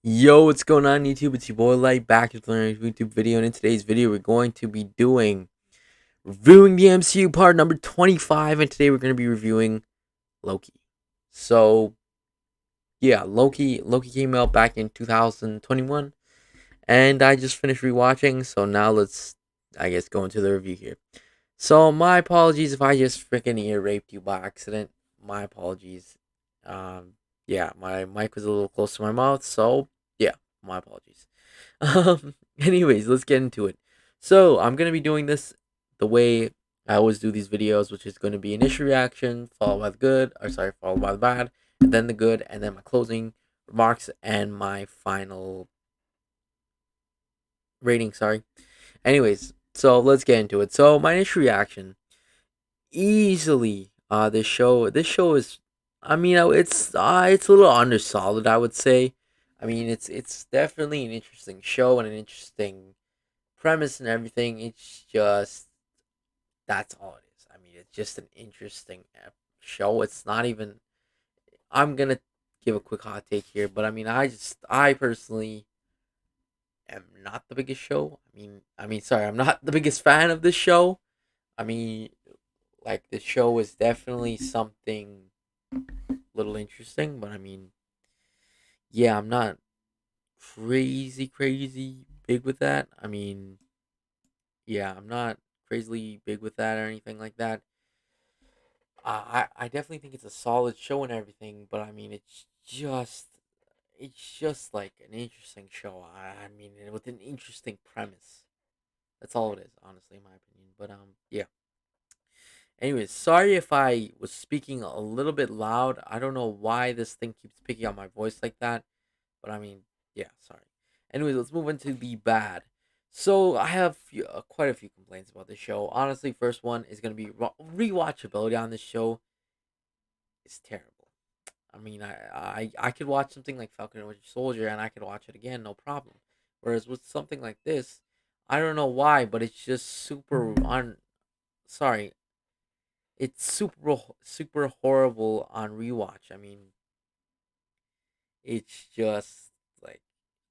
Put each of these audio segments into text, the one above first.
Yo, what's going on YouTube? It's your boy Light back with another YouTube video, and in today's video we're going to be reviewing the MCU part number 25, and today we're going to be reviewing Loki. So yeah, Loki came out back in 2021, and I just finished rewatching, so now let's I guess go into the review here. So my apologies if I just freaking ear raped you by accident. My apologies. Um yeah, my mic was a little close to my mouth, so yeah, my apologies. Anyways, let's get into it. So, I'm going to be doing this the way I always do these videos, which is going to be initial reaction, followed by the good, or sorry, followed by the bad, and then the good, and then my closing remarks and my final rating, sorry. Anyways, so let's get into it. So, my initial reaction, easily this show is it's a little under solid, I would say. I mean, it's definitely an interesting show and an interesting premise and everything. It's just that's all it is. I mean, it's just an interesting show. It's not even. I'm gonna give a quick hot take here, but I mean, I personally am not the biggest show. Sorry, I'm not the biggest fan of this show. I mean, like the show is definitely something little interesting, but I mean, yeah, I'm not crazy big with that. I mean, yeah, I'm not crazily big with that or anything like that. I definitely think it's a solid show and everything, but I mean, it's just like an interesting show. I mean, with an interesting premise. That's all it is, honestly, in my opinion. But yeah. Anyways, sorry if I was speaking a little bit loud. I don't know why this thing keeps picking up my voice like that, but I mean, yeah, sorry. Anyways, let's move into the bad. So I have quite a few complaints about this show. Honestly, first one is gonna be rewatchability on this show is terrible. I mean, I could watch something like Falcon and Winter Soldier and I could watch it again, no problem. Whereas with something like this, I don't know why, but it's just super on. Sorry, it's super horrible on rewatch. I mean, it's just like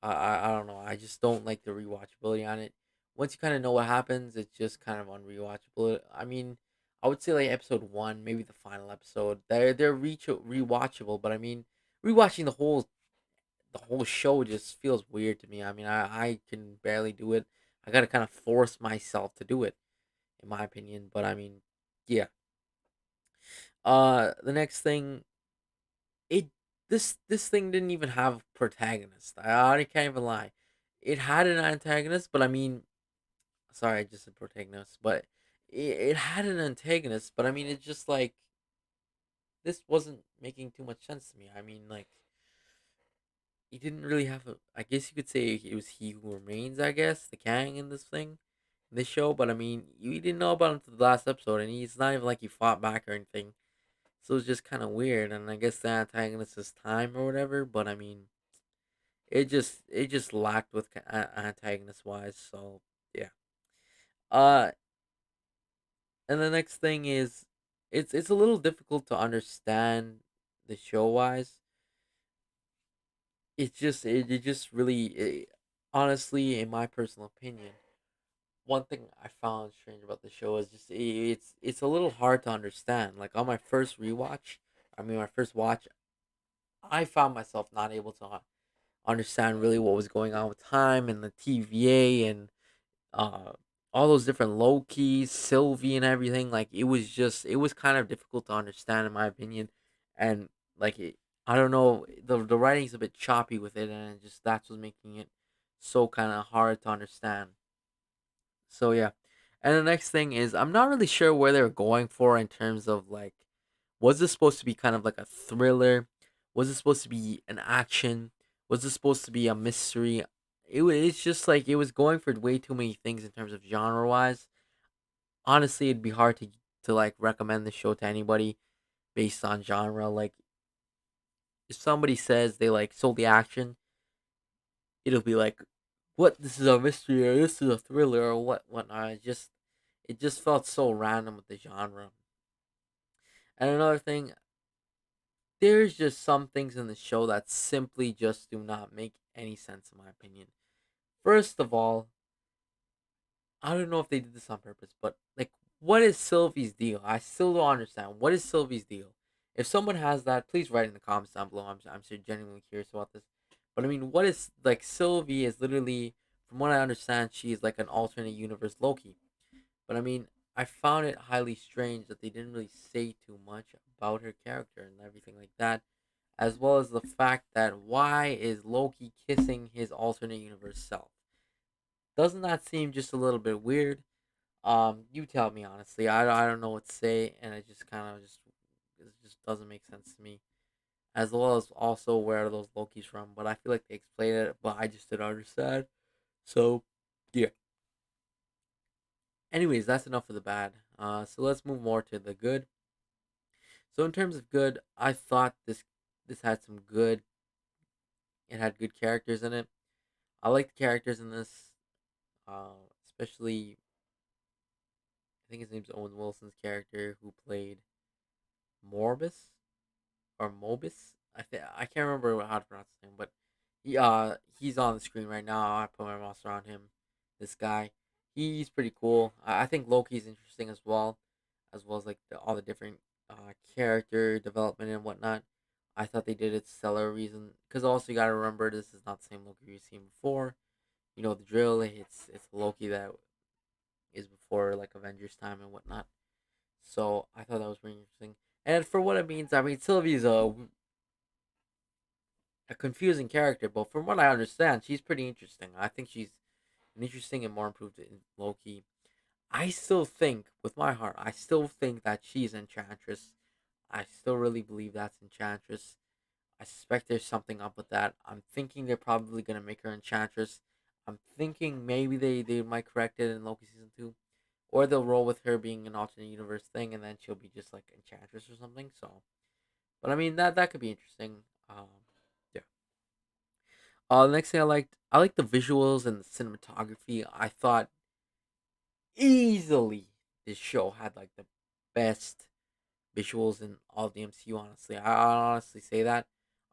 I don't know. I just don't like the rewatchability on it. Once you kind of know what happens, it's just kind of unrewatchable. I mean, I would say like episode one, maybe the final episode. They're rewatchable, but I mean, rewatching the whole show just feels weird to me. I mean, I can barely do it. I gotta kind of force myself to do it, in my opinion. But I mean, yeah. The next thing, it this thing didn't even have a protagonist. I can't even lie. It had an antagonist, but I mean, sorry, I just said protagonist, but it had an antagonist, but I mean, it's just like this wasn't making too much sense to me. I mean, like he didn't really have a. I guess you could say it was he who remains. I guess the Kang in this thing, in this show. But I mean, you didn't know about him to the last episode, and he's not even like he fought back or anything. So it's just kind of weird. And I guess the antagonist is time or whatever. But I mean, it just lacked with antagonist wise. So yeah. Uh, and the next thing is, it's a little difficult to understand the show wise. It just really, honestly, in my personal opinion, one thing I found strange about the show is just it's a little hard to understand. Like on my first rewatch, my first watch, I found myself not able to understand really what was going on with time and the TVA and uh all those different Loki, Sylvie, and everything. Like it was kind of difficult to understand in my opinion, and like I don't know, the writing's a bit choppy with it, and that's what's making it so kind of hard to understand. So yeah. And the next thing is I'm not really sure where they're going for in terms of like, was this supposed to be kind of like a thriller? Was it supposed to be an action? Was it supposed to be a mystery? It's just like it was going for way too many things in terms of genre wise. Honestly, it'd be hard to like recommend the show to anybody based on genre. Like if somebody says they like sold the action, it'll be like, what, this is a mystery or this is a thriller or whatnot. It just felt so random with the genre. And another thing, there's just some things in the show that simply just do not make any sense in my opinion. First of all, I don't know if they did this on purpose, but like, what is Sylvie's deal? I still don't understand. What is Sylvie's deal? If someone has that, please write in the comments down below. I'm so genuinely curious about this. But I mean, what is like Sylvie is literally, from what I understand, she's like an alternate universe Loki. But I mean, I found it highly strange that they didn't really say too much about her character and everything like that, as well as the fact that why is Loki kissing his alternate universe self? Doesn't that seem just a little bit weird? You tell me honestly. I don't know what to say, and it just kind of just it just doesn't make sense to me. As well as also where are those Lokis from, but I feel like they explained it, but I just didn't understand. So yeah. Anyways, that's enough of the bad. So let's move more to the good. So in terms of good, I thought this had some good. It had good characters in it. I like the characters in this, especially I think his name's Owen Wilson's character who played Morbus or Mobus. I can't remember how to pronounce his name, but he's on the screen right now. I put my mouse around him. This guy, he's pretty cool. I think Loki's interesting as well as like all the different character development and whatnot. I thought they did it stellar reason because also you gotta remember this is not the same Loki we've seen before. You know the drill. It's Loki that is before like Avengers time and whatnot. So I thought that was pretty interesting. And for what it means, I mean Sylvie's a confusing character, but from what I understand, she's pretty interesting. I think she's an interesting and more improved in Loki. I still think, with my heart, I still think that she's Enchantress. I still really believe that's Enchantress. I suspect there's something up with that. I'm thinking they're probably gonna make her Enchantress. I'm thinking maybe they might correct it in Loki season 2, or they'll roll with her being an alternate universe thing, and then she'll be just like Enchantress or something. So, but I mean that could be interesting. Yeah. The next thing I liked the visuals and the cinematography. I thought easily this show had like the best visuals in all of the MCU. Honestly, I honestly say that.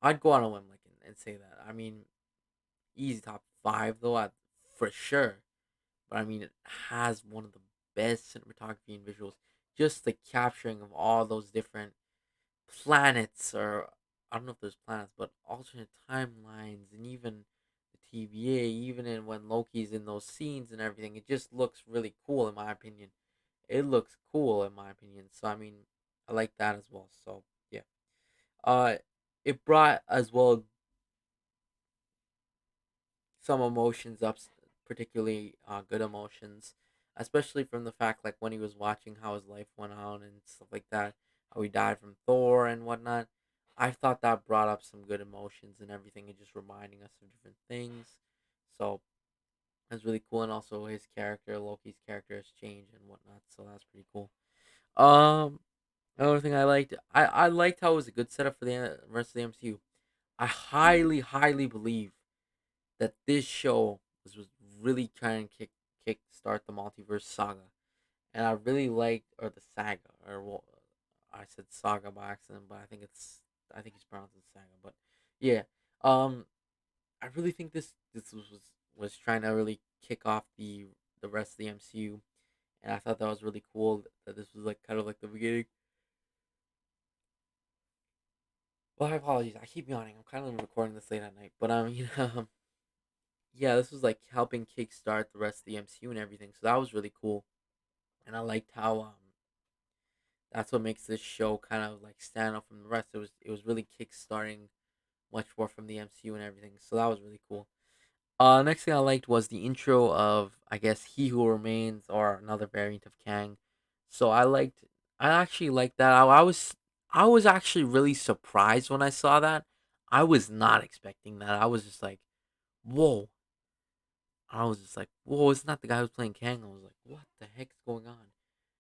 I'd go on a whim like and say that. I mean, easy top five though, for sure. But I mean, it has one of the best cinematography and visuals. Just the capturing of all those different planets, or I don't know if there's planets, but alternate timelines, and even the TVA, even in when Loki's in those scenes and everything, it just looks really cool in my opinion. It looks cool in my opinion. So I mean, I like that as well. So yeah, uh, it brought as well some emotions up, particularly good emotions, especially from the fact like when he was watching how his life went on and stuff like that, how he died from Thor and whatnot. I thought that brought up some good emotions and everything, and just reminding us of different things. So that's really cool, and also his character, Loki's character, has changed and whatnot. So that's pretty cool. Um, Another thing I liked how it was a good setup for the rest of the MCU. I highly believe that this show was really trying to kick start the multiverse saga, and I really liked or the saga or well, I said saga by accident, but I think it's pronounced as saga, but yeah, um, I really think this was trying to really kick off the rest of the MCU, and I thought that was really cool that this was like kind of like the beginning. Well, my apologies, I keep yawning. I'm kind of recording this late at night, but yeah, this was like helping kickstart the rest of the MCU and everything. So that was really cool, and I liked how that's what makes this show kind of like stand out from the rest. It was really kickstarting much more from the MCU and everything. So that was really cool. Next thing I liked was the intro of I guess He Who Remains or another variant of Kang. So I actually liked that. I was actually really surprised when I saw that. I was not expecting that. I was just like, whoa, I was just like, "Whoa, it's not the guy who's playing Kang." I was like, "What the heck's going on?"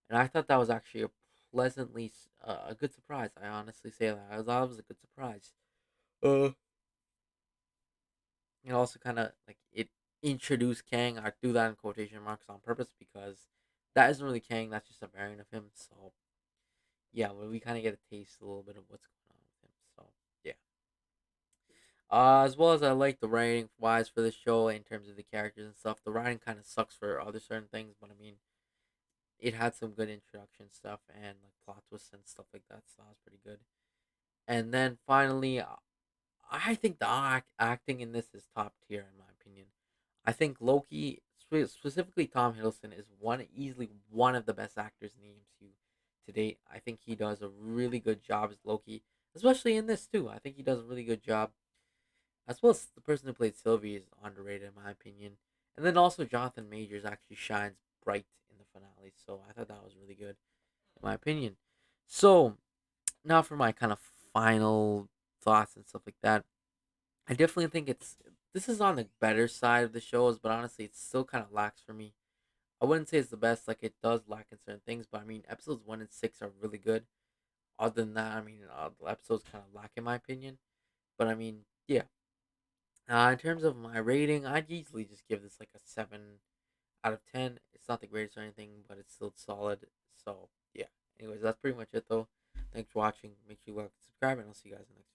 And I thought that was actually a a good surprise. I honestly say that. I thought it was a good surprise. Uh, it also kind of like it introduced Kang. I do that in quotation marks on purpose because that isn't really Kang. That's just a variant of him. So yeah, we kind of get a taste a little bit of what's going on with him. So As well as I like the writing wise for the show in terms of the characters and stuff. The writing kind of sucks for other certain things, but I mean, it had some good introduction stuff and like plot twists and stuff like that. So that was pretty good. And then finally, I think the acting in this is top tier in my opinion. I think Loki, specifically Tom Hiddleston, is easily one of the best actors in the MCU to date. I think he does a really good job as Loki, especially in this too. I think he does a really good job. As well as the person who played Sylvie is underrated in my opinion. And then also Jonathan Majors actually shines bright in the finale, so I thought that was really good in my opinion. So now for my kind of final thoughts and stuff like that. I definitely think this is on the better side of the shows, but honestly, it still kind of lacks for me. I wouldn't say it's the best, like it does lack in certain things, but I mean, episodes 1 and 6 are really good. Other than that, I mean, the episodes kind of lack in my opinion. But I mean, yeah. In terms of my rating, I'd easily just give this like a 7 out of 10. It's not the greatest or anything, but it's still solid. So yeah. Anyways, that's pretty much it though. Thanks for watching. Make sure you like, subscribe, and I'll see you guys in the next.